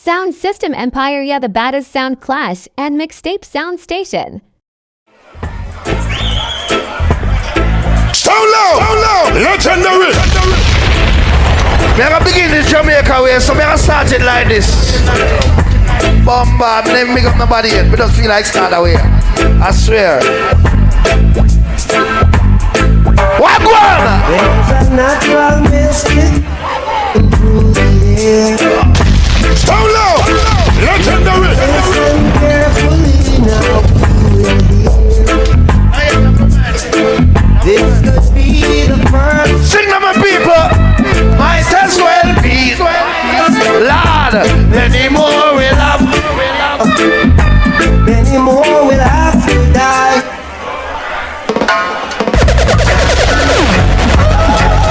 Sound System Empire, yeah, the baddest sound clash, and Mixtape Sound Station. Sound low, legendary. We're gonna begin in Jamaica way, so we're gonna start it like this. Bomba, I'm never make up nobody yet. We just feel like start away. I swear. What going on? There's a natural mystic through the air. Sound low, legendary. Listen carefully now, you will hear. This could be the first. Sing to my people. Might as well be. Lord, many more will have. Many more will have to die.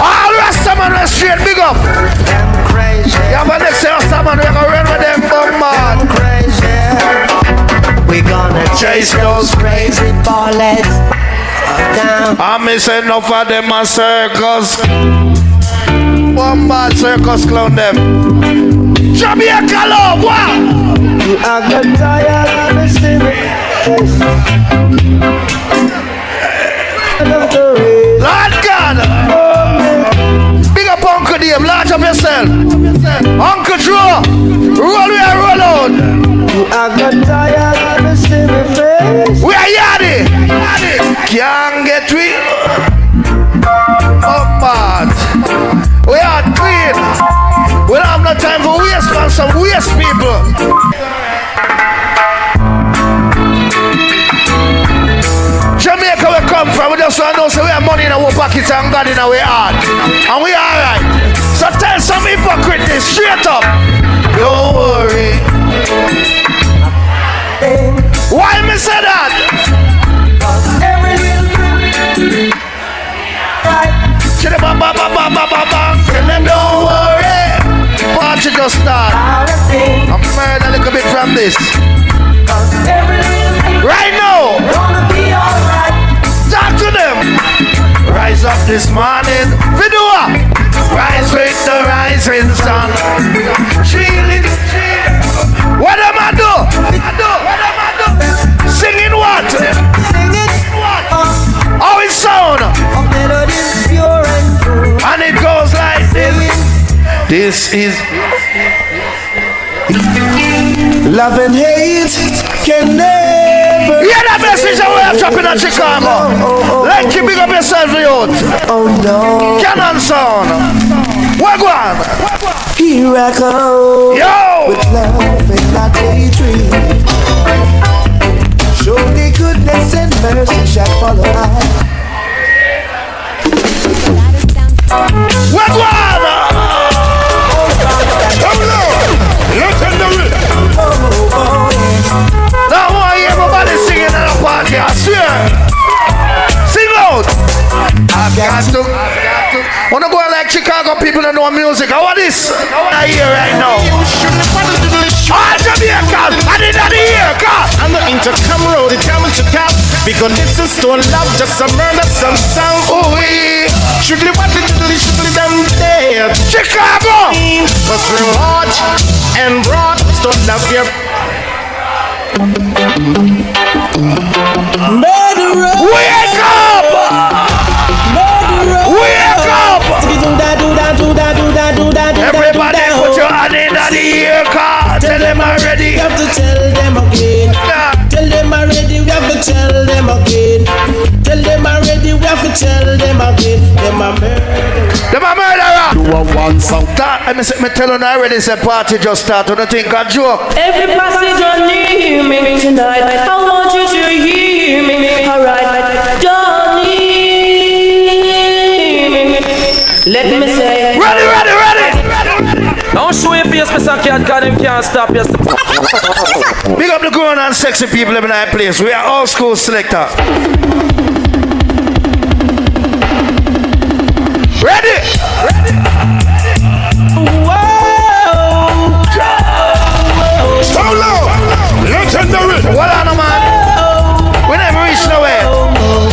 All Rastaman will straight big up. I'm crazy. You have a next Rastaman, we're gonna run with them bum man. I'm crazy. We're gonna chase those crazy bullets down. I'm missing enough of them a circus. One bad circus clown them. Jamaica love, wow! I got tired of the city. Lord God! Big up Uncle Dave, large up yourself. Uncle Joe, roll we are roll out. I got tired of the city face. We are yardy. Can't get we. Oh bad. We are clean. We don't have no time for waste man, some waste people. Jamaica we come from, we just want to know so we have money in our pockets and God in our heart. And we alright. So tell some hypocrite this straight up. Don't worry. Why me say that? Every little right. Tell them tell them don't worry. Party just start. I'm married a little bit from this. Right now. Gonna be alright. Talk to them. Rise up this morning. Vidua. Rise with the rising sun. Chilling. What am I do? Singing what? Singing what? How it sound? a melody pure and true. And it goes like this. This is Love and hate can never. hear that message that we are dropping at Chicago. Like you big up yourself, youth. Oh no. Cannon sound. Wagwan. Here I come. Yo. With love and not hatred. Surely goodness and mercy shall follow us. Wagwan. Come low. Legendary. Now I hear everybody singing at a party, I swear. Sing out. I've got to. Wanna go like Chicago people that know music. How are this? I hear right now. All Jamaican, I did not hear, God. And the intercom road, it coming to cap. Because this is stone love, just a murder, some sound. Oh, we. Should live what little, should live them dead. Chicago. Was real hard and broad, stone love here. Murderer. Wake up! Wake up! Everybody put your hand in the ear, car. Tell them already. We have to tell them again. Tell them already, we have to tell them again. Tell them already, we have to tell them again. Them a murderer. Them a murderer. You are one song. That, I tell you already, say party just start. You don't think a joke. Every passenger near me tonight, I want you to hear me. Alright, don't leave me. Let me say. Ready. Don't show your face, Mr. Cat, because them can't stop you. Big up the grown and sexy people in that place. We are old school selector. Ready? So low. Legendary. What on, man? We never reach nowhere.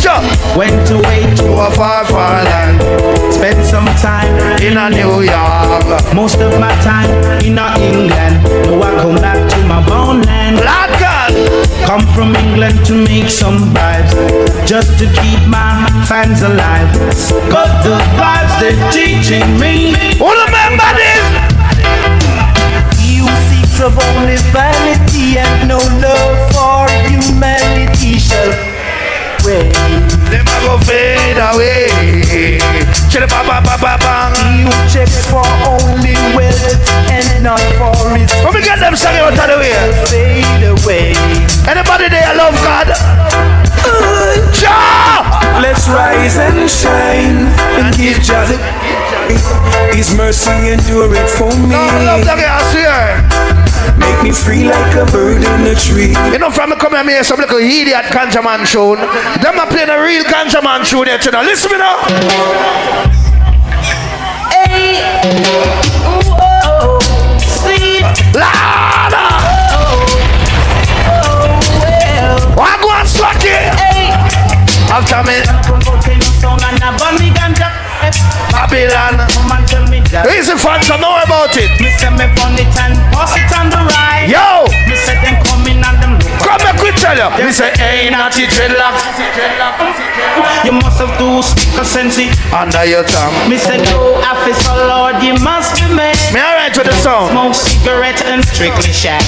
Jump. Went away to To a far land. spend some time In a New York. most of my time in England. No, I to make some vibes, just to keep my fans alive. But the vibes they're teaching me. Who remember this? You seeks of only vanity and no love for humanity shall wait. Them a go fade away. Chill ba ba ba ba bang. You check for only wealth and not for risk. Let me get them singing out of the way. Fade away. Anybody there love God? Jah! Let's rise and shine and give Jah His mercy endure it for me. No, I love that guy, I swear. Make me free like a bird in a tree. You know, from me come here, some little idiot ganja man tune. Them are playing a real ganja man tune there, you know. Listen me now. Hey, ooh, oh, sweet. Lada! Well, What go on, Swaki? hey. After me, Babylon. Easy fans, so know about it. Yo! Come back, we tell you. We say, ain't not it dreadlocks. You must have two sticker sensi Under your tongue. Me say no officer Lord you must be made. Me alright with the song. Smoke cigarette and strictly shack.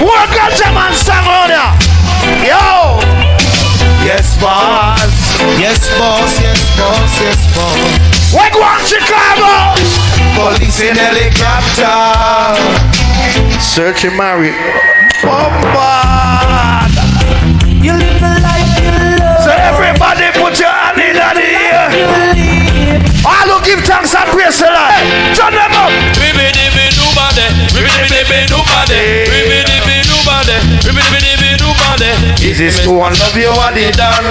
What ganja man song on ya? Yo! Yes, boss. Yes, boss, yes, boss, yes, boss. We go on Chicago. Police in helicopter. Searching Mary. Bombard. You live the life you love. So everybody put your hand in the air. All who give thanks and praise the Lord. Turn them up. Is this to one love you what they done?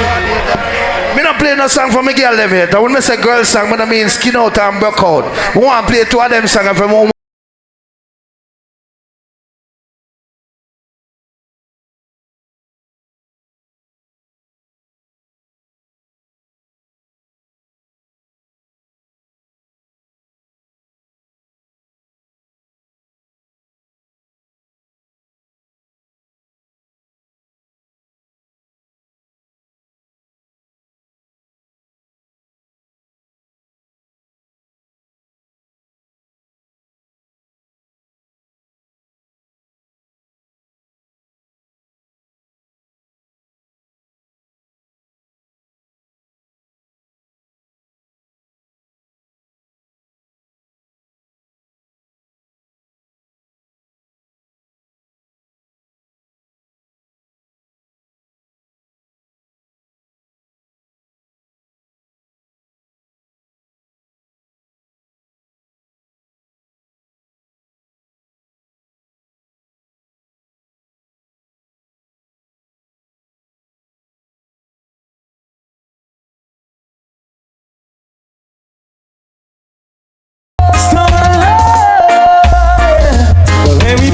Me not play no song for me girl them here. When me say girl song, I mean skin out and broke out. We want to play two of them songs for me.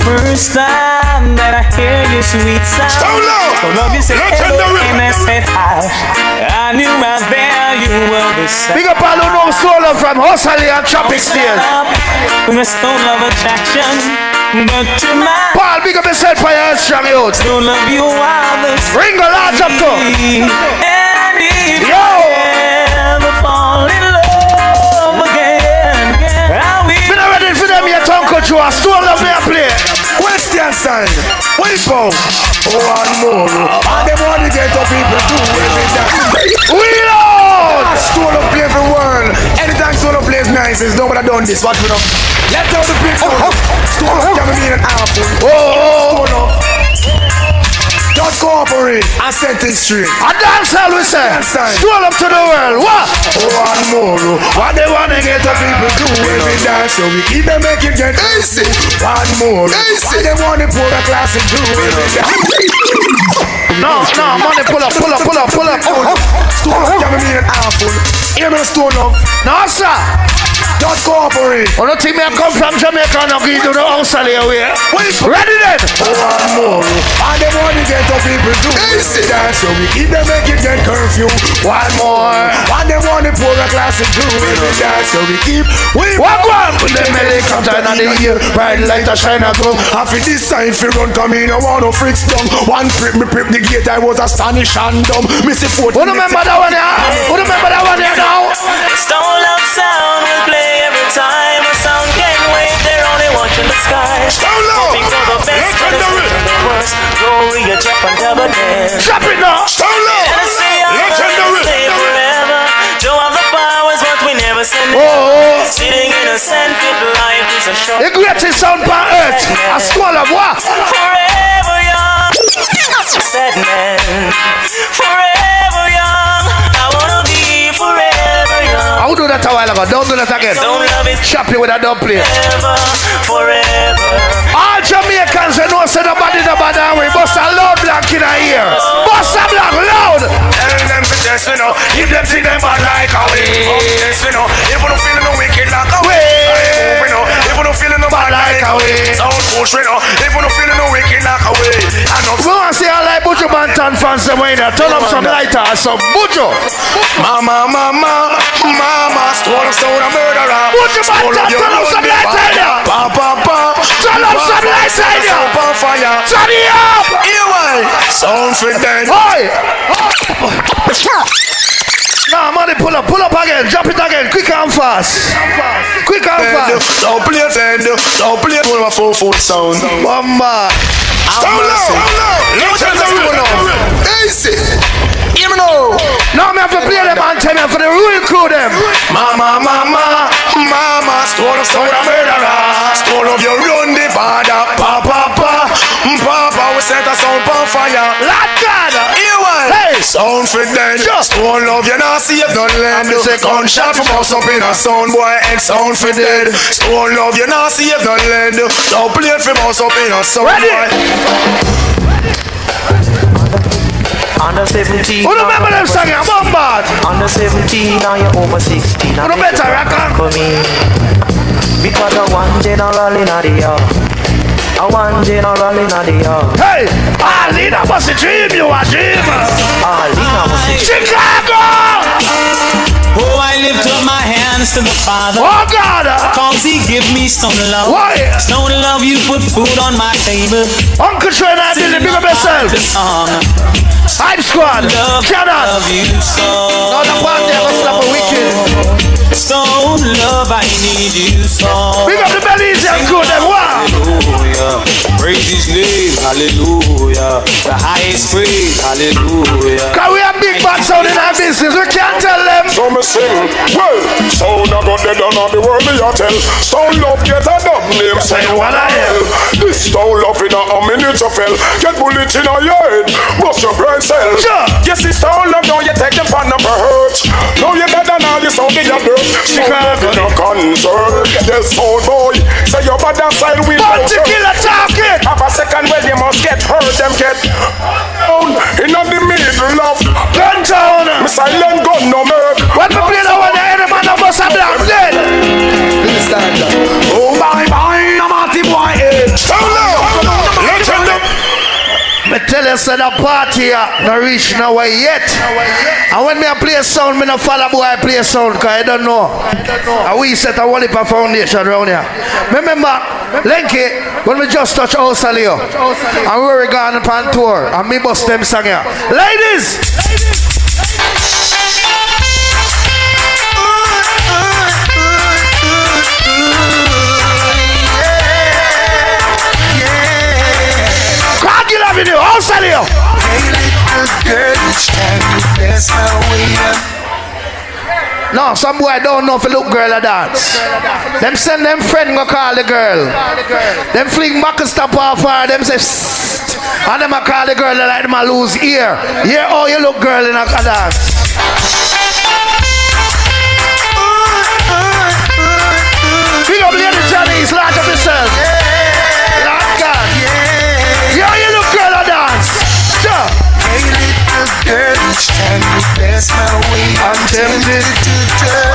First time that I hear your sweet sound. So low. Love you say Legendary. hello and I said hi. I knew right there you were the same. Big up all who know solo from Hustley and Tropic Steel. With a stone of attraction, but to my Paul, big up yourself for your strong youth. don't love you while the Ring a large up to. and if Yo. I ever fall in love again, I will. Me not ready for them yet, Uncle Joe. I still love me a play. Question sign. Wait for. One more. And they want to get up people do every time. Reload! Stone up play for world. Anytime Stone up plays nice, is nobody done this. Watch me now. Let out the people. Stone up can be an apple. Stone up. Just cooperate and set it straight. A dancehall we say. Stroll up to the world. What? One more. What they want to get the people do every dance. So we keep them make it get easy. One more. What they want to pull a class and do every dance. No, money pull up. Stone up can be an apple. Hear me stone up. No, sir. Just cooperate. I don't think me I come from Jamaica and I give you the Australia way. Ready then? One more. And they want to get the people do easy dance. So we keep them make it get curfew. One more. And they want to pour a glass and do every dance. So we keep What one? Put them helicopter sign of the year. Bright light a shine a glow. After this sign fi run come in, I want no freaks down. One prick me prick the gate, I was astonished and dumb. Missy 40. Who remember that one here? Who remember that one here now? Stone Love sound will play every time. A sound can wait, they're only watching the sky. Stone Love. Hoping for the best, but it's the worst. Glory, a drop and double dance. Drop it now. Stone Love. Legendary. Stay forever. Joe of the powers, what we never send. Sitting innocent with life is a short. The greatest sound on earth. A squall of what? Forever young. Sad man. Forever young. I wanna be forever young. I would do that a while ago. Don't do that again. Don't love is Chop it with a dubplate. forever. All Jamaicans, you know, say nobody the bad and we bust a loud black in our ear. Bust a black loud. Tell them to just, you know, if them see them bad like a way. Yes, you know, if you don't feel no wicked like a way. You know, if you don't feel no bad like a way. Sound push, you know, if you don't feel no wicked like a way. I know. We want to see all like Buju Banton fans them in there. Turn up some lighter and some Buju. Mama, mama, mama, stole a murderer. Buju Banton, turn up some lighter in there. Papa, Turn up some lighter in there. on fire. Turn it up. Sound for dead. Oi. Nah, money, pull up again, drop it again, quick and fast. Quick and fast. Don't play dead, don't play for a 4-foot sound. Mama. Stone Love. Easy. Hear me now. Now me have to play them and tell me for the real crew them. Mama, stole a murderer. Stole of your run the father. Papa, we set a sound on fire. Lord God. Hey. Sound for dead. Stone love you not see if don't lend. Gunshot from us up in a sound boy head. Sound for dead. Stone love you not see if don't lend. Don't play it from us up in a sound boy. Under 17. Who remember them singing? Bombard. Under 17, now you're over 16. Who better reckon? For me. Because I one general in the yard. I one general in the yard. Hey, Alina was a dream, you a dreamer. Alina was a Chicago! Oh, I lift up my hands to the Father. Oh God! Cause he give me stone love. Why? Stone love, you put food on my table. Uncle Trey and I did the big of yourself. Hype Squad, shut up. Love you so. No, the party ever stop a weekend. Stone love, I need you so. Big up the bellies and good them. Wow. Hallelujah. Praise his name. Hallelujah. The highest praise. Hallelujah. Cause we have big bad sound in our business. We can't tell them. So me sing, well, sound a got dead on the world me a tell. Stone love get a dumb name, say what I hell. This stone love in a minute of hell. Get bullet in your head, bust your brain cell. Sure. Yes, it's stone love, don't you take the fun up a hurt. Now you better now, you sound in your dirt. Chicago in a concern. Yes, old boy, say your bad and style with Bounty killer talking. have a second well, you must get hurt, them get down in the middle of Gun town. me silent gun no murk. When we play the one there, the man of us are black dead. Oh bye, I'm a boy. Stone love, legend. Me tell you, say the party no reach nowhere yet. And when me a play a sound, me no follow boy I play a sound, cause I don't know. And we set a whole heap of foundation around here. Remember, Lenky, when we just touch Osalio, and we were gone upon tour, and me bust them song here. Ladies! Avenue, Osalio! No, some boy don't know if a look girl a dance. Them send them friend go call the girl. Them fling back and stop off her. Them say Sst. And them a call the girl like them a lose ear. Yeah, oh you look girl in a dance. Big up Lady Johnny's, large up yourself. Lord God. Yeah, you look girl a dance. Sure. I'm tempted.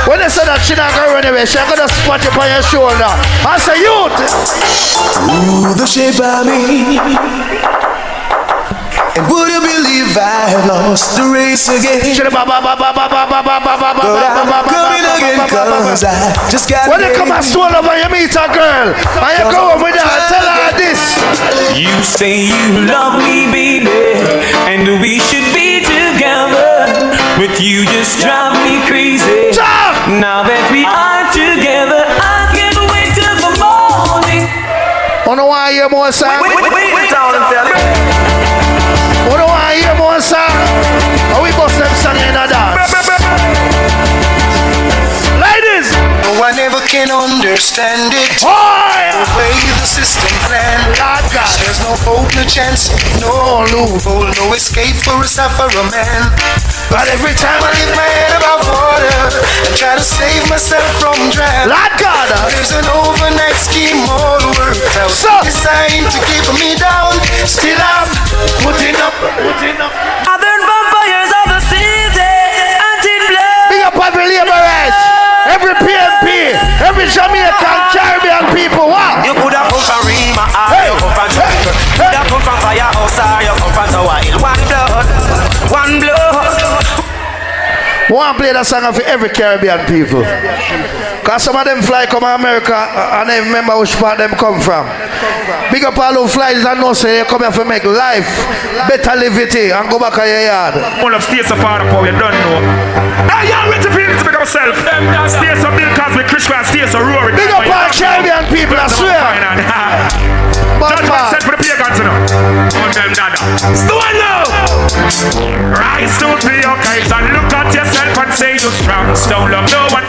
When they say that she not gonna run away, she gonna spot you on your shoulder. I say, youth. Ooh, the shape of me. And would you believe I lost the race again? But I'm coming again, cause I just got when you come and stroll over, you meet a girl and you go home with her and tell her this. You say you love me, baby, and we should be together. But you just drive me crazy. Now that we are together, I can't wait till the morning. I don't want to hear more song. Wait down and tell it. I don't want to hear more song. Or we bust them song in a dance. Ladies! No one ever can understand it. Oh, yeah. The way the system planned. There's no hope, no chance, no loophole, no escape for a sufferer man. But every time I lift my head above water and try to save myself from drown, Lord God, there's an overnight scheme all worked out, designed to keep me down. Still I'm putting up. Other vampires of the city, anti-blood. Big up every laborers, every PMP, every Jamaican, Caribbean people. What? You could have come from Rima, you come from Jamaica. You could have come from Firehouse, you come from Tower Hill. One blood. I want to play that song for every Caribbean people. Because some of them fly come to America and they remember which part them come from. Big up all who fly and know say they come here to make life better, live it and go back to your yard. All of states of part of power, you don't know. Hey, y'all ready to feel it to make myself? States of Bill Cosby, Chris Cross, states of Rory. Big up all Caribbean people, I swear. Judgment set for the pagans, you know. On them, dada. Stone now! Rise to the occasion, look at yourself and say you're strong. Don't love no one.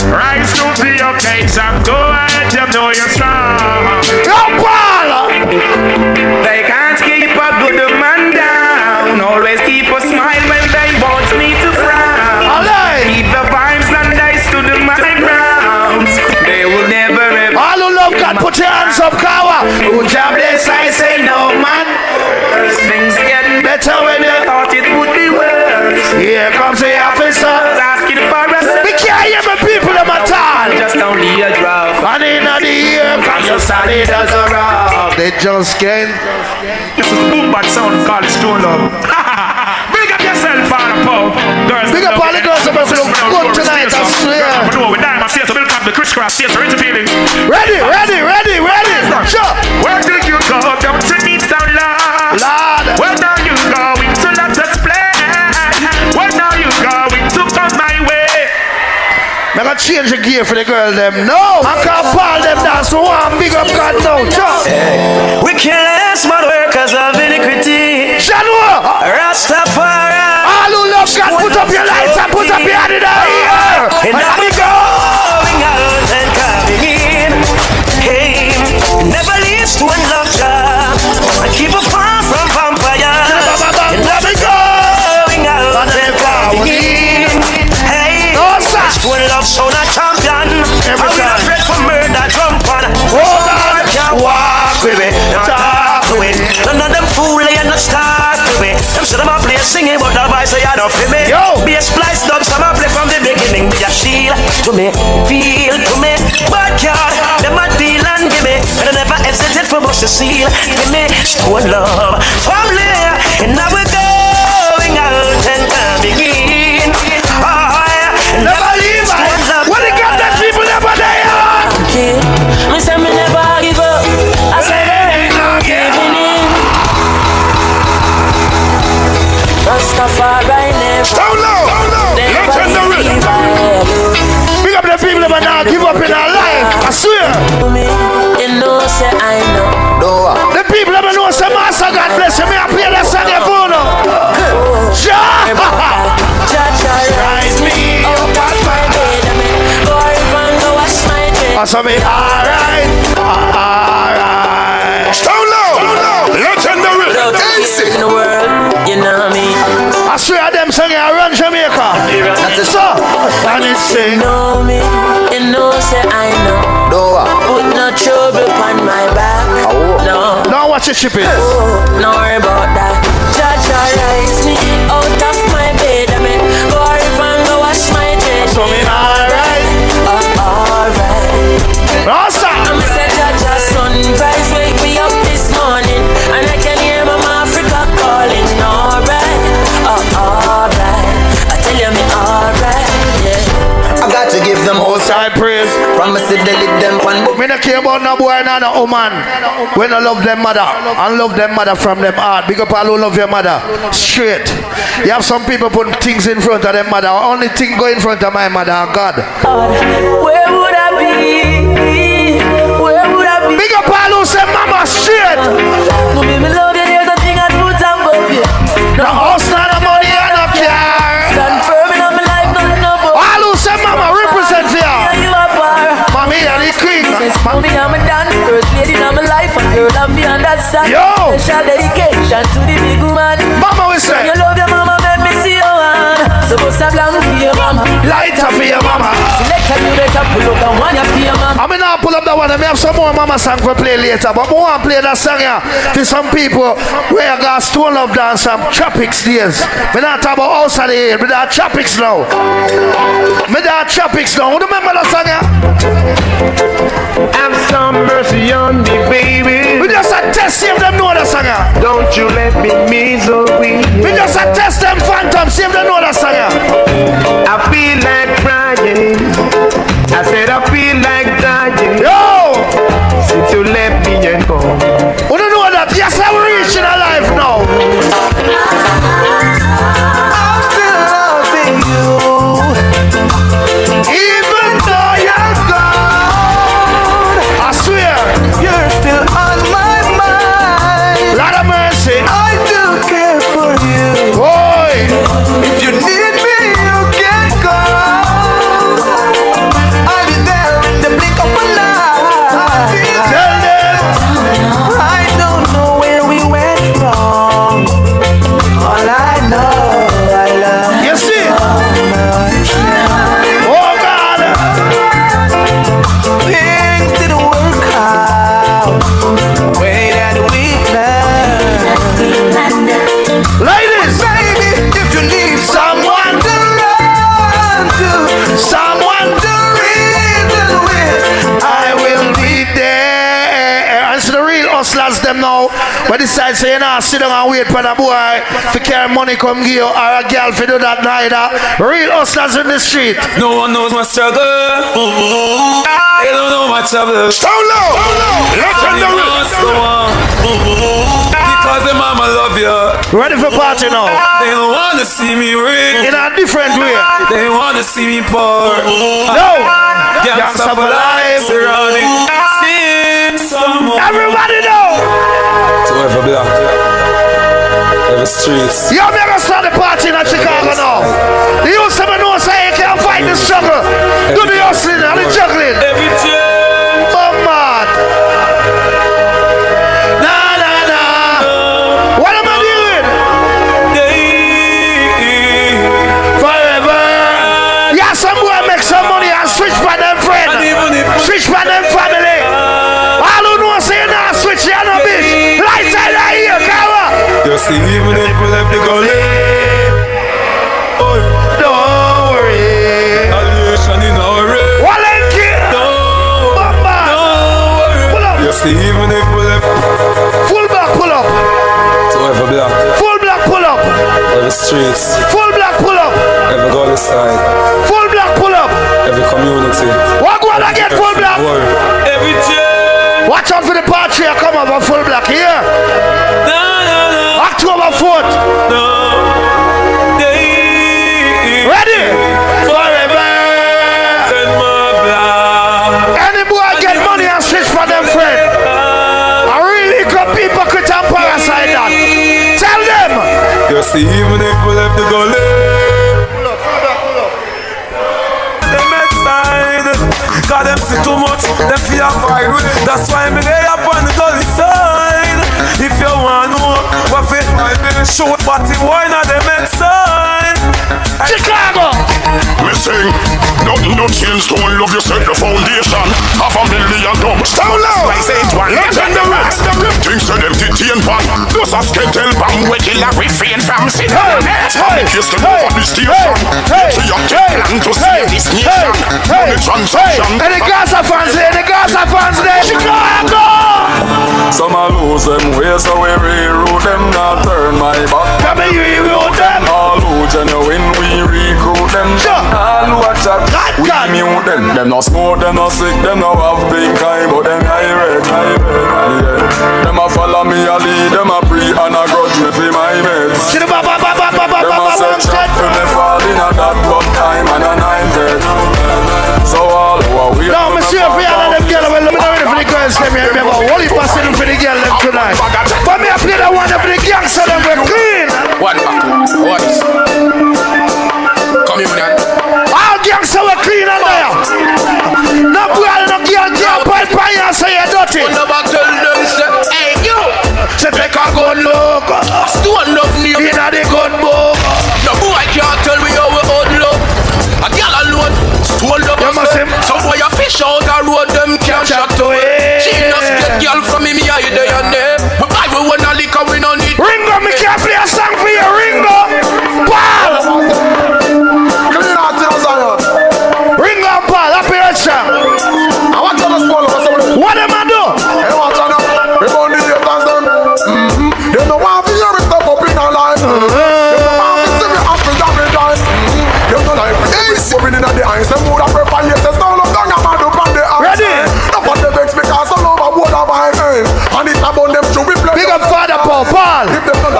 Rise to the occasion, go ahead, you know you're strong. They can't keep a good man down. Always keep a smile when they want me to frown. Keep the vibes and dice to the my ground. They will never ever. All who love God, put your hands up, Kawa. Who job this, I say no, man. Things get Better when you thought it would be worse. here comes the officer. Asking for a We can't hear my people them at all. just only a draft. And in the ear comes the solid as a rock. They just can't. This is boom bad sound called Stone Love. Big up yourself, Father Paul. Girls, Big up all the girls that must look good tonight, I swear. With Diamond States, Bill Cosby, Chris Cross, States, are intervening. Ready. Sure. Where do you go? Don't you need down, Lord? Lord. Where are you going to let us play? Where are you going to come my way? I'm gonna change the gear for the girl them. No, I can't call them dance for one. Big up God now. Sure. We careless mad workers of iniquity. Janua. Rastafari. All who love God, put up your lights and put up your hand in the air. And now we going out and coming in. Hey, never leaves to unlock job. And keep it far from vampires. And now we going out and coming in. Hey, it's one love so not champion. And we not afraid for murder, jump on. Oh God, can't walk with it, not talk with it. None of them fool, they not start with it. Them say them a play singing, but the voice say I don't feel me. Yo. Be a splice dub, some a play from the beginning. Be a shield to me, feel to me. Backyard, them a deal and give me. And I never hesitate for bust the seal. Give me stone love, family. And now we're going out and coming in. Oh, yeah. never leave us. When they got that people never there. Me say me never give up. I say there ain't no giving in. Rastafari never. Down low. Legendary. Big up the people that now give up in our life. I swear. You know, say I know. The people that know say Master God bless you. Me I play that song your phone. Rise me. I saw me. Alright. Down low. Legendary. In the world, you know me. I swear them singing around Jamaica. So, and it's saying. You know me. You know, say I know. Put no trouble upon my back. No. Now watch your shipping. No worry about that. Jaja rise me out of my bed. I mean, go and go wash my dread. So me alright. Alright. Rasta. I'm a Jaja sunrise. Wake me up this morning. And I praise. From me see they lick them pan. Me not care about no boy and no woman. When I love them mother, and love them mother from them heart. Big up all who love your mother. Straight. You have some people put things in front of them mother. Only thing go in front of my mother, God. Where would I be? Where would I be? Big up all who say mama straight. No me love you, there's nothing I put above you. No house, not no money, and no car. Stand firm in my life, nothing above. All who say mama represent for you. You are far. Mommy and the queen. Mommy, I'm a dance first lady in my life, and girl, I'm the understand. Yo. Special dedication to the big woman. Mama we say. You love your mama, let me see your hand. So go stop long for your mama. Light up for your mama. Select a you better pull up the one you for your mama. I mean, I'll pull up that one. I may have some more mama song for play later, but I want to play that song here for some people where I got stone love dance some tropics days. We not talk about house of the hill, we got tropics now. We got tropics now. Who remember that song here? Have some mercy on me, baby. We just a test see if them know that song here. Don't you let me misery. We just a test them phantom, see if they know that song here. I feel like crying. I said I feel like dying. Yo! Since you left me and gone. We don't know that. Yes, I'm reaching a life now. I'm still loving you. Even though you're gone, I swear, You're still on my mind. Lord of mercy. I do care for you. Boy, If you need me, you can call. I'll be there in the blink of an eye. tell them. I don't know where we went wrong. All I know, I love You see? you much. Oh God. Things didn't work out the way that we planned. Ladies, Baby, if you need someone to run to, someone the reason with, I will be there. And so the real hustlers them now, but decide say you know sit down and wait for the boy to carry money come give you or a girl to do that neither. Real hustlers in the street. No one knows my struggle. They don't know my trouble. So low. Legendary. Because the mama love you. Ready for party now. They don't wanna see me rich. In a different way. They wanna see me poor. No. Gangsta for life. Surrounding. See someone. Everybody know. To every block. Every streets. You never saw the party in Chicago now. The youth say know say you can't fight the struggle. Do the hustling and the juggling. Every day. Oh man. Nah, nah, nah. What am I doing? Forever. Yeah, some boy make some money and switch by them friend. Switch by them family. All who know say you not switch, you no bitch. Light side right here, come on. You see, even if we left the gully. Don't worry. Salvation in our race. Walenki. Don't worry. Pull up. You see, even if we left. Full black, pull up. To every block. Full black, pull up. Every streets. Full black, pull up. Every gully side. Full black, pull up. Every community. Walk one again, full black. Every day. Watch out for the party. Come over, full black here. No. October 4th. No. Ready? Forever. Send my blood. Any boy get money and switch for them friend. I really got people could and parasite that. Tell them. You see, even if we left the gully. Them outside. Cause them see too much. Them feel fight with. That's why me lay up on the gully side. If you want to know what fit, show body why not them outside. Chicago. Me sing, nothing no change, don't love yourself, the foundation of $1 million. So low, legendary. Things to them detain pan, those are skeletal bomb, we kill a refrain from sin. Hey, kiss them over the station. So you plan to save this nation. Money transaction. And the Gaza fans there, the Gaza fans there. Chicago. Some are lose them ways, so we reroute them, not turn my back. Come here, you reroute them. All who genuine, we recruit them. Sure. All watch that. We mute them no smoke, them no sick, them no have big eye, but them irate. Yeah. Them a follow me a lead, them a pre and a grudge me for my mates. Them a set trap for me fall in a that blood time and a 9 So all over we. No, monsieur, for all of them girls, well, let me know for the girls, let me remember. Only passing for the girls them tonight. But me I play that one for the gangster them we clean. What is? Come here, man. All gangster we clean and there. No boy, no girl can't point by you and say you're dirty. Never tell them say, hey you. Say take a good look. Stone love me. Inna the good book. No boy can't tell me how we old love. A girl alone, stone love. Some boy a fish out the road, them can't shot to it. She just get girl from me, I dey your name. But I will wanna lick her, we no need. Ringo, me can't play a song for you, Ringo. Paul. Ringo and Paul, happy red song. I want to spoil us. What am I do? I want to know. Rebound the haters them. They don't want to hear me step up in our line. They don't want to see me happy every time. They don't like me. Moving in the eyes, them would have prepared yes, there's no love down your man up on the eyes. Ready? No but they vex because all over what of my hand. And it's about them to be played. Big up Father Paul,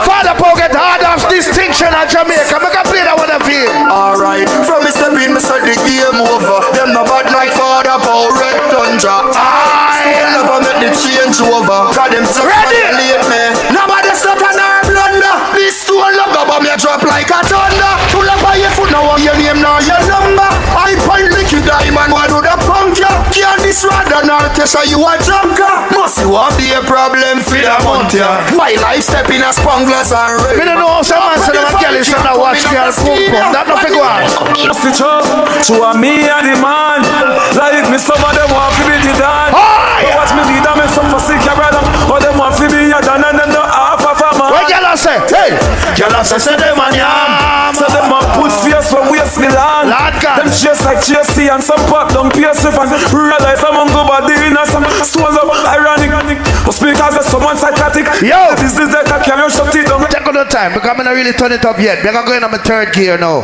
Father Paul get hard of distinction at Jamaica. Make a play that one of you. Alright, from me step in, me start the game over. Them no bad like Father Paul, Red Tundra. Still never make the change over. Cause them so violate me. Nobody stop on our blunder. This stone love go but me drop like a thunder. Pull up on your foot now, your name now, your number. I point liquid diamond, why do the punk ya? Can't this rather not test you a junker. Must you have be a problem for the month ya? My life step in a spanglers and rain. Me don't know how some man say them a girl is on a watch girl pum. That no figure on. To a me and the man. Like me some of them want to be the dan. Watch me lead them and some for sick your brother. But them want to be a dan and them no half of a man. What girl say? Hey! Girl say them a yam. So them a put face from waist me land. Them chase like chasey and some pop down pierce if and realize I'm on go body in some stones up ironic. But speakers are someone psychotic. Yo! This is that I can't shut it down. Take on the time because I'm not really turn it up yet. Because I'm going on my third gear now.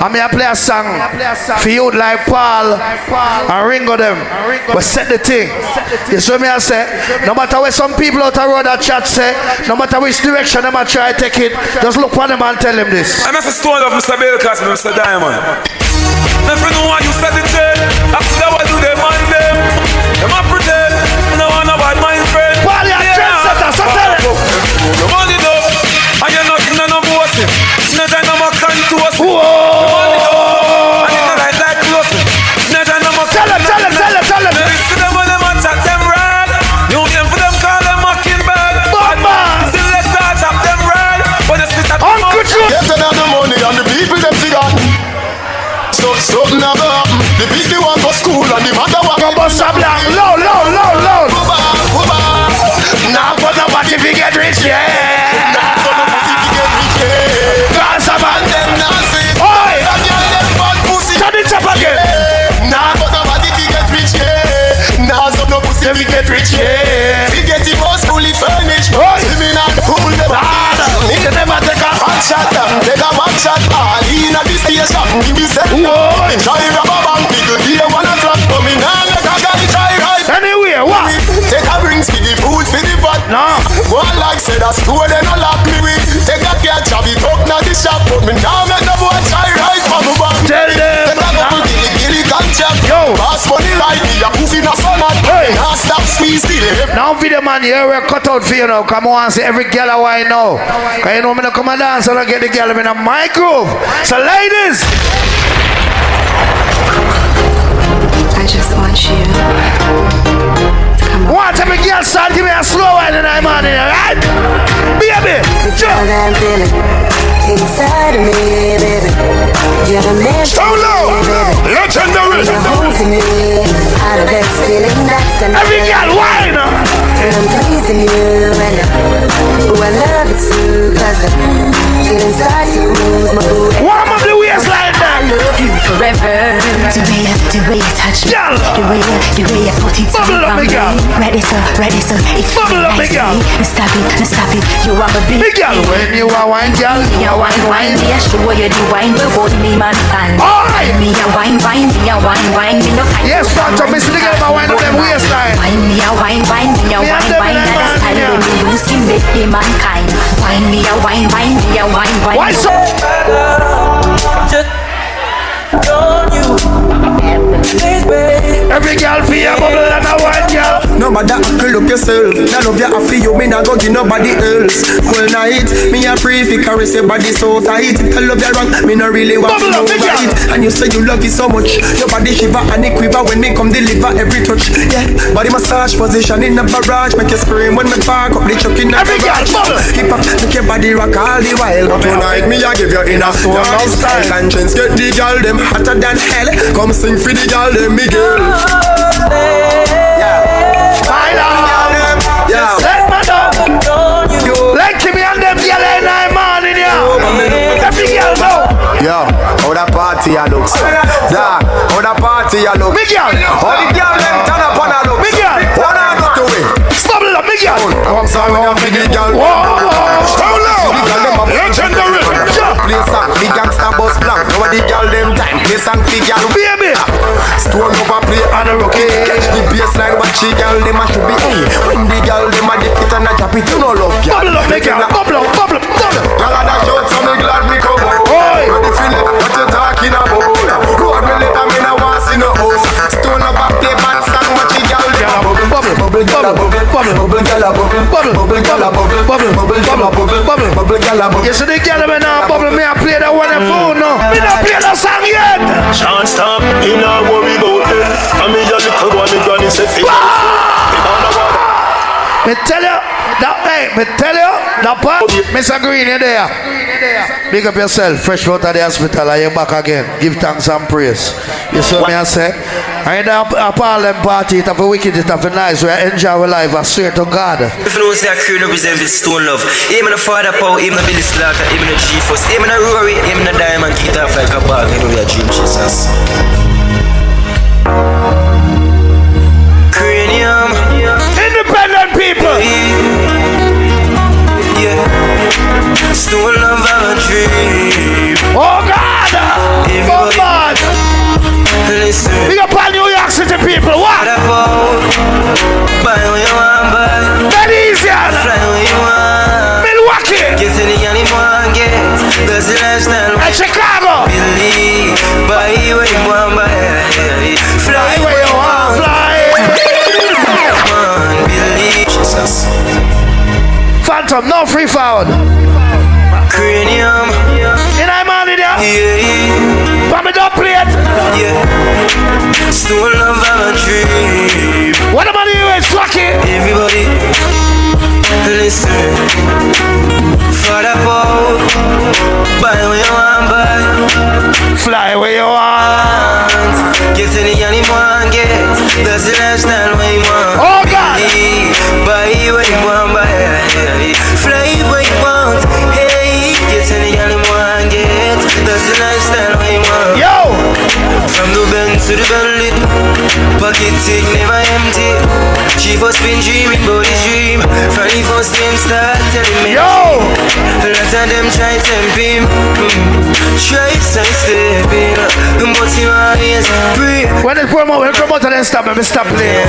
I'm here play a song for you like Paul and Ringo them. But set the thing. You see me I say? No matter where some people out the road that chat say, no matter which direction them I try to take it, just look for them and tell them this. I'm a stone of Mr. Belkas, Mr. Diamond. Never know why you said it then. After what do they mind them? Them a pretend. No one about my friend. Paul, you're a trendsetter, so tell it. You money though. And you're not in no bossy. No time no more can't to us. Whoa! And it's not like close. No time no more. Tell them. They see them when them attack them right. You them for them call them mocking bad. Bomba! Still let's start up them right. But it's not Uncle Joe. Get another money and the people them forgotten. Something never happen. The big one go school and the mother walk Come on, Sablang. Low. Now for nobody if you get rich, yeah. Cause about them Nazi. Oi! Turn it up again. Now for nobody if you get rich, yeah. Now so no pussy if you get rich, yeah. We get it most fully furnished. Swimming and pool never you can never take a one shot. Take a one shot. All in a this station. Give me set. Try rubber band. People here wanna drop. But me now let a guy try right. Anyway, what? Take a rings for the food for the pot. No. One like said a store then a lock me with. Take a cat job it up now the shop. But me now make the boy try right from the back. Tell them. Take a couple gilly contract. Yo. Pass money like me. A pussy na stomach. Hey. Now stop squeeze the lip. Now video man here we're cut out for you now. Come on see every girl I know. Cause you know me no come and dance and I get the girl in a my groove. So ladies. I just want you to come on. Want every girl start give me a slow one and I'm on it, alright? Baby! It's all I'm feeling inside of me, baby. You're the man So low! Legendary! You're holding me out of this feeling that's the every girl whine! And I'm pleasing you and I love it too. Cause the feeling starts to move my booty. Warm up the waistline there! I love you forever. The way you touch me, the way you put it on me. Ready sir, it's bubble up, nice me girl. Stop it, you want a big girl. When you are wine, girl, me a wine, me a show you the wine before me man stand. Me a wine, me a wine, me no fight. Yes, Phantom, Mr. The girl, my wine up them waistline. Me a wine, me a wine, that a style when me use to make the mankind. Wine, me a wine, me a wine. Why so? Every girl feel a bubble and a wine, girl. Nobody can look yourself. None of you have feel me not go give nobody else. Whole night, me a pray fi caress your body so tight. I love you wrong, me no really want to know right. And you say you love it so much. Your body shiver and it quiver when me come deliver every touch. Yeah, body massage position in the barrage. Make you scream when me park up the truck in the garage. Hip hop, make your body rock all the while. But tonight me a give you enough stone style. Conscience get the girl them hotter than hell. Come sing for the girl them me girl. Let my dog. Like me and them girl in the morning, yeah. Every girl know. Yo, how the party a looks. Dog, how the party a look. Big girl. How the girl them turn up on a look. Big girl. What I got to win. Stop it up, big girl. I'm sorry, I'm big girl. How low? Legendary. Play song, the gangsta bus blank. Now the girl them time. Play song, big girl. Baby. Stone up and play on a rookie. Catch the baseline, but she girl them a should be. Hey, when the girl them a dip it and a drop it, you know love girl. Bubble up, big girl. Bubble up. Girl a dash out, so me glad me come home. Ready for it, what you talking about? Road me let me no want see no house. Stone up and play bad song, what the girl them a bubble, bubble, girl a bubble, bubble, girl a bubble, bubble, girl a bubble, bubble, girl a bubble, bubble, girl a bubble. You see the girl them now bubble, me a play that one and phone no. Me not play that song yet. Can't stop, me not worry about it. I mean, your little one, the granny say, Me tell you, that part, Mr. Green, you there. Big up yourself, fresh out of the hospital, and you're back again. Give thanks and praise. You see me I say? I ain't a parliament party, it have a wicked, it have a nice, we enjoy our life, I swear to God. If you know say I crew represent this stone love. Even the father power, even the Billy Slaughter, even the G-Force, even the Rory, even the Diamond, keep it off like a bag, you know we are dream Jesus. Cranium. Independent people. Yeah. Stone love of a dream. Oh God. Everybody. Oh God. Listen. Big up all New York City people. What? Buy what you want, buy. That easy. Fly what you want. Milwaukee. Get to the young want, get. That's the lifestyle. And Chicago. Believe. Buy what you want, buy. Fly where you want, fly. Believe. Jesus. Phantom, no free forward. Cranium. In I money there. Yeah. Put me dubplate. Yeah. Stone love of a dream. What the money you is, Lucky? Everybody, listen. For the boat, buy what you want, buy. Fly where you want. Get to the young want, get. That's the lifestyle where you want. Oh God. Buy what you want, buy. Fly where you want. Hey, get to the young want, get. That's the lifestyle where you want. Yo. From the bend to the belly, pocket tick never empty. She first been dreaming about his dream. From the first time start telling me. Yo! A lot of them try to tempt him. Try to step in, but he always free. When the promoter then stop me stop playing.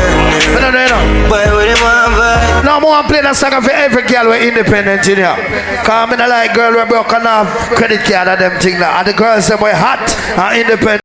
No. Buy what they want, buy. No more play that song for every girl we're independent in here. Cause I like girl we broke enough credit card and them thing now. And the girls them we're hot and independent.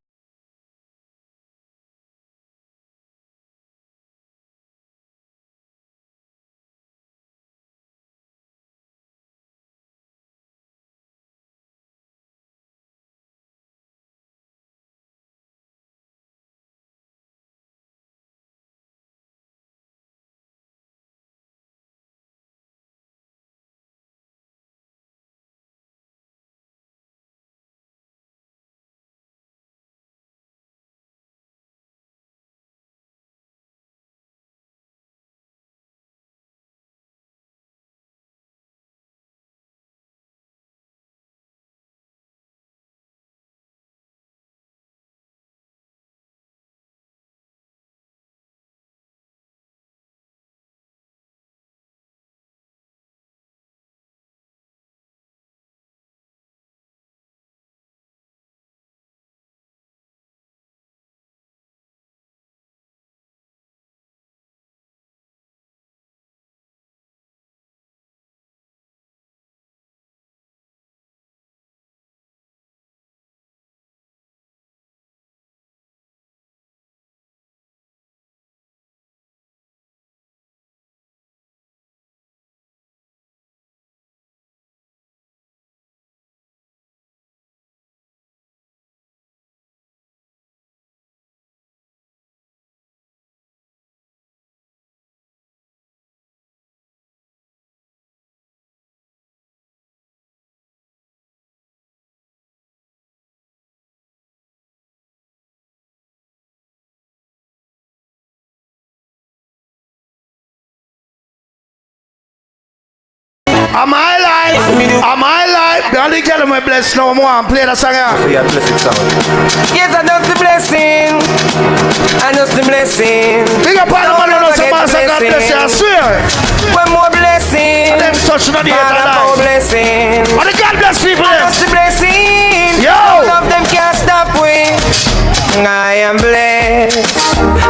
Am I live? Am I live? The only girl my bless no more and play the song here. Yes, I know the blessing. I know the blessing. Big up all the man who knows the master God bless you, I swear. One more blessing. And them touching on the head of life. Blessing. And the God bless people there. That's the blessing. Yo. All of them can't stop me. I am blessed.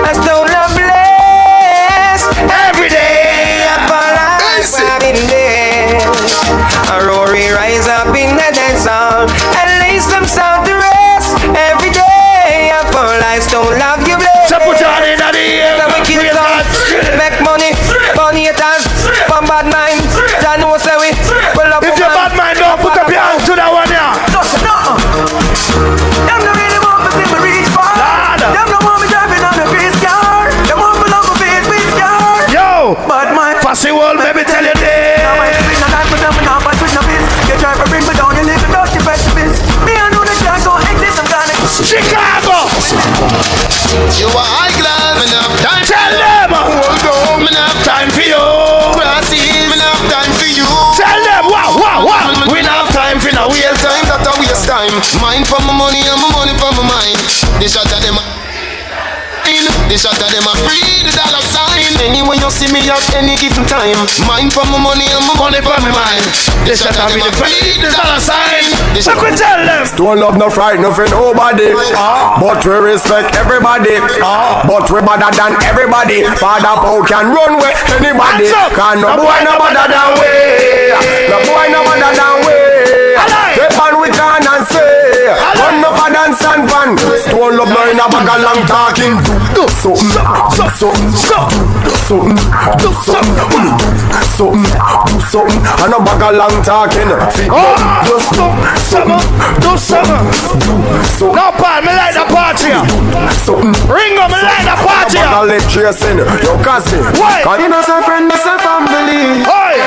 I still love blessed. Every day up all life I've been there. A roaring rise up in the dancehall and lay some sound to rest. Every day up all life still love you blessed. So put your hand in the air. So we kill some, make money, bunny haters, from bad mind. Jah know say we well up. If your bad mind don't put up your hand to that one here. Them no really want to see me reach far. Them no want me driving on a face car. Them want me love a face with car. Yo, but my fussy world, baby, tell you this. Now I ain't no time for them, now but with no biz. You try to bring me down, you live without your vegetables. Me I know that can't go exist, I'm gonna Chicago. You are high class, me have time. Tell them. Hold on, me have time for you. Brazil, me have time for you. Tell them, wow. We not have time for no waste time. That a waste time. Mind for my money and my money for my mind. They shot at them. They shot at them a free the dollar sign. Anyway you see me at any given time. Mind for my money and my money for my mind. They shot at them a free the dollar sign. I could tell them. Don't love no fright, no for nobody. But we respect everybody. But we better than everybody. Father Paul can run with anybody. Can no boy no better than we. No boy no better than we. Step on we can and say. Run up a dance and van. Stone love no in a bag of long talking. Do something, do something, do something, do something, do something, and a bag of long talking. Just do something. No, Paul, me like the party. Ringo, me like the party. I'll let you sing. Yo, Cassie. Why? You know some friend, me some family.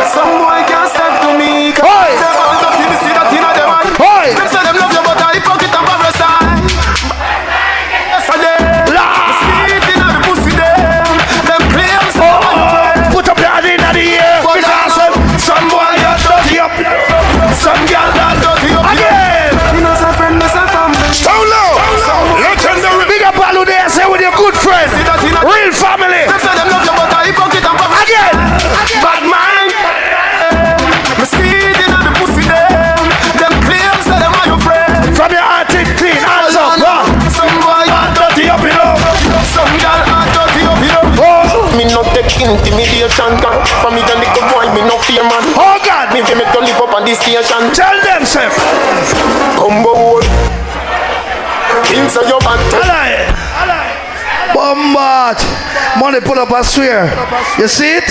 Some boy can't step to me. Oi. Them say them love you, but I hypocrite and parasite. Put up your hand in the air. Some boy you dirty up. Some girl that dirty up. Again. You know some friend, me some family. Down low. Legendary. Big up all who there say with your good friend. Real family. Them say them love you, but I hypocrite and parasite. Again. Bad mind. Me sweet in the pussy them. Them claims that them are your friend. From your heart it clean. Hands up. Some boy heart dirty up, you know. Some girl heart dirty up, you know. Me no take intimidation. For me the little boy, me no fear man. Oh God. Me make you live up on this station. Tell them, Seth. Combo. Inside your back. Bombard. Money pull up, I swear. You see it?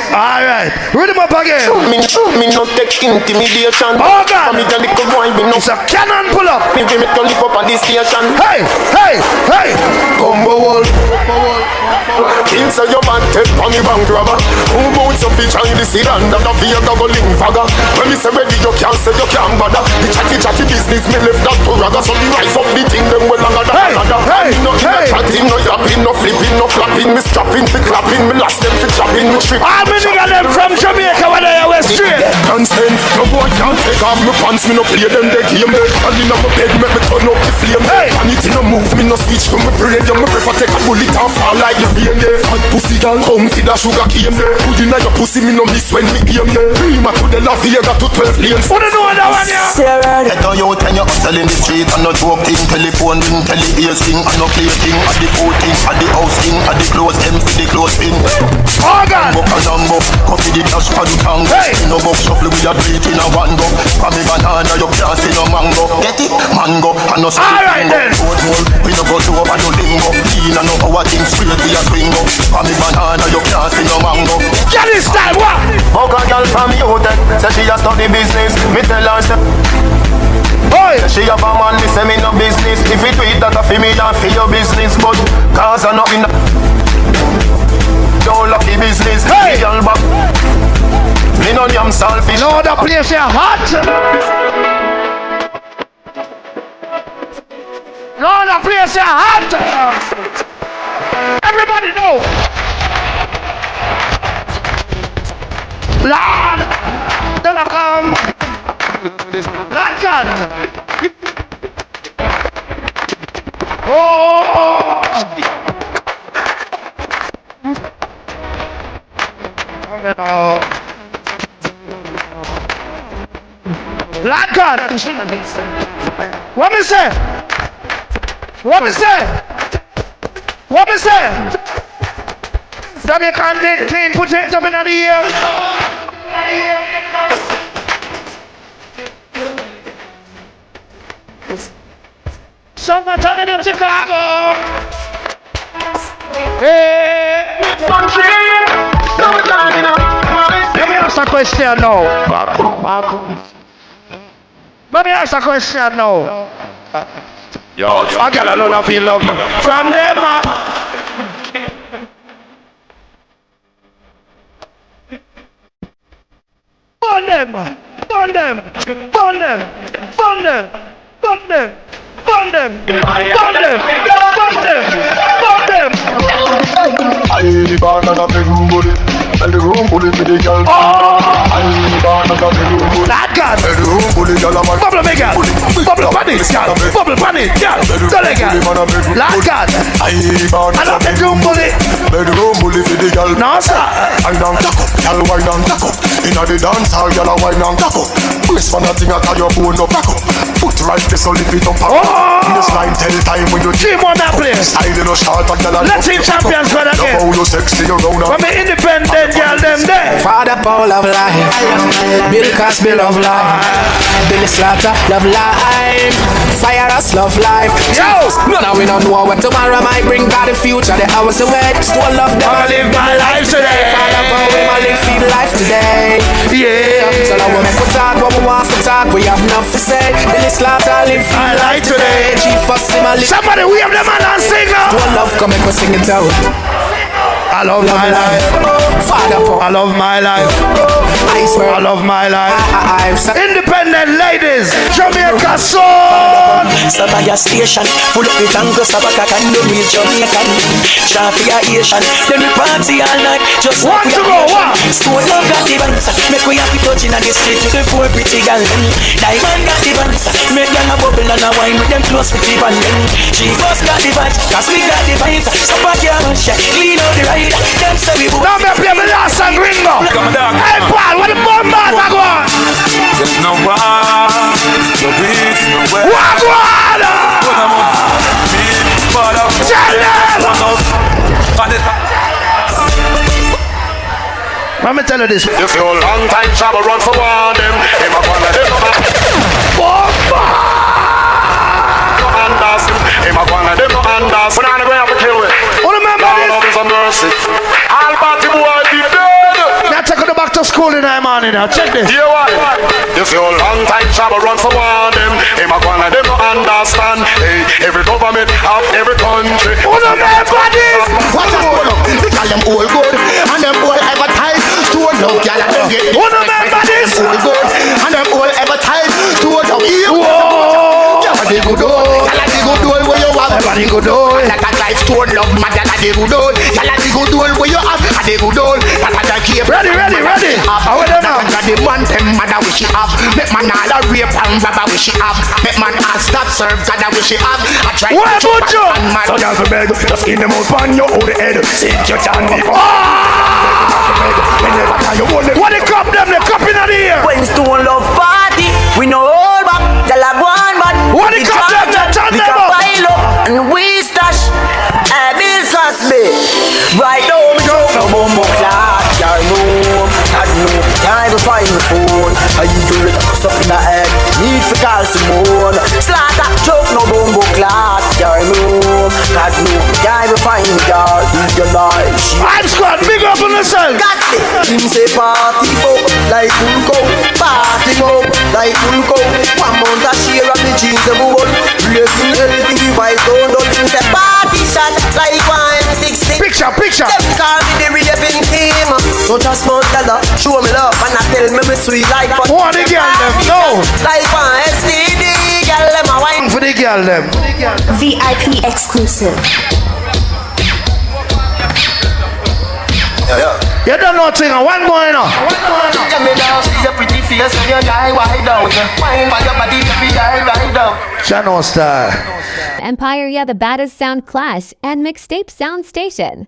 Alright. Read them up again. Me no take intimidation. Oh God. For me the little boy, me no. It's a cannon pull up. Me make you live up on this station. Hey. Combo. Inside your back, take on me bank robber. Who boots up each and the sedan that the Vega go link fagger. When me say ready, you can't say you can't bother. The chatty business, me left that to ragga. So me rise up the thing, them well longer than another. Me no in a chatting, no yapping, no flipping, no flapping. Me strapping, fi clapping, me last them fi chopping, me trip. All me nigga them from Jamaica, when they are West Street. Constant, no boy can't take off me pants, me no play them the game. And in my bed, make me turn up the flame. And it no move, me no switch to me brain. You me prefer take a bullet and fall like the rain. Fat pussy girl, come see the sugar cane. Put in your pussy, me no miss when me game. Prima to the La Vega to 12 lanes. Who don't know that one, yeah? Get on your ten, you hustle in the street. And no joke thing, telephone ring, tele-ears thing. And no play thing, at the food thing, at the house thing, at the clothes them, for the clothes thing. Oh God! Book and number, coffee the cash for the tongue. No book shuffle with your breath in a one go. From me banana, you can't see no mango. Get it? Mango, and no stick. Alright then! We no go to over no limbo. Keen and no our thing straight to your swingo. From me banana, you can't see no mango. Get this time, what? Fuck a girl from you then. Say she a study business. Me tell her say she have a man, me say me no business. If it tweet that a fi me and fi your business. But cause I know in don't lucky business. Hey! Girl back. Me no damn selfish. No other place here hot. No other place here hot. Everybody know. Lord. Then I come. Like that. Oh! Like that. What me say? What me say? What me say? Jamaican clean potato in the ear. Summertime in Chicago. Hey. Let me ask a question now. Let me ask a question now. Yo, I got a lot of love from them. Burn them, burn them, burn them, burn them, burn them, burn them, burn them, burn them, burn them. I born on a big room bully, and the room bully for the girl. I born on a big room bully. That God. And the room bully girl a man. Bubble me girl, bubble panic, girl, bubble panic, girl. Tell it girl. That God. I born I love the room bully. Bedroom bully for the girl. No sir. I don't tack up, girl wine and tack up. Inna the dance hall, girl a wine and tack up. Twist for nothing at your bone no back up. Put right this so lift it up. This line 10 time when you team on that place. Style no short and girl a let's see champions brother again. Love how you sexy you round up. When me independent girl them there. Father Paul of life, Bill Cosby love life, Billy Slaughter love life, Fire us love life. Yo! Now we don't know what tomorrow might bring. Got the future, the hours away. Still love them. I live my life today. Father Paul, we might live feel life today. Yeah. So now we make we talk what we want to talk. We have enough to say. Billy Slaughter live my life today. Chief of Simali. Somebody we have them and sing now. Still love come and sing it out. I love my life. Father Paul. I love my life. I swear I love my life. Independent ladies, Jamaica soul. Stop at your station, full up with tango, stop at and the real Jamaican. Shafi Asian, then we party all night. Just want to go, what? Stone love got the bands, make we happy touching on the street with the four pretty girls. Diamond got the bands, make them a bubble and a wine with them close with the band. She first got the vibes, cause we got the vibes. Stop at your shit, clean out the ride. Them say we both. Now me play my last song, Ringo. Hey, Paul, what the bomb man, Wagwan? There's no one, no peace, no way. Wagwan! Tell them! Let me tell you this. If you long time travel run for one them, him a one of them. Bomba! Him a one of them no andas. When I'm going to kill it. Remember this? Love is a mercy. All party boy be dead. Now take them back to school in the morning now. Check this. You what? If you long time travel run for one them, him a one of them no understand. Hey, every government of every country. Remember this? What's up? They call them all good, and them all advertise to a love, y'all and them get. Remember this? All good, and them all advertise to a love. Whoa! Y'all the good old, y'all the good old where you have. Y'all the good old. Like a drive to a love, man, y'all the good old. Y'all the good old where you have. The good old, that a keep. Ready. How are them now? The man them mother wish she have. Make man all a rape and robber wish she have. Make man all stop serve God wish she have. I try what about you? So y'all for beg, just skin them out on your old head. Sit your chan before. What they cup them? They cup in the ear. When Stone love party, we know all back. Y'all a go on back. What they cup them? They turn them up. Pile up and we stash. Bill Cosby. Right now we go for bumbo class. Y'all know, I know. Time to find the phone. I do it up in the head. Need to call Simone. Slaughter choke no bumbo class. Y'all know, I know. Time to find the girl. Do your life. I'm squad. Big up on yourself. Got it. Him say party up like Ulco. Party up like Ulco. 1 month a share of the jeans of the world. Blessing everything while don't him say party shot like 160. Picture. Them call me the raving team. Don't just smoke dollar. Show me love and I tell me sweet like but what the girl them? No. Like 1STD. Girl them a wine for the girl them. VIP exclusive. You don't know thing. One more now. Let me now see your pretty face when you die, why don't you? Wine for your body to be right down. Channel Star. Empire, yeah, the baddest sound class and mixtape sound station.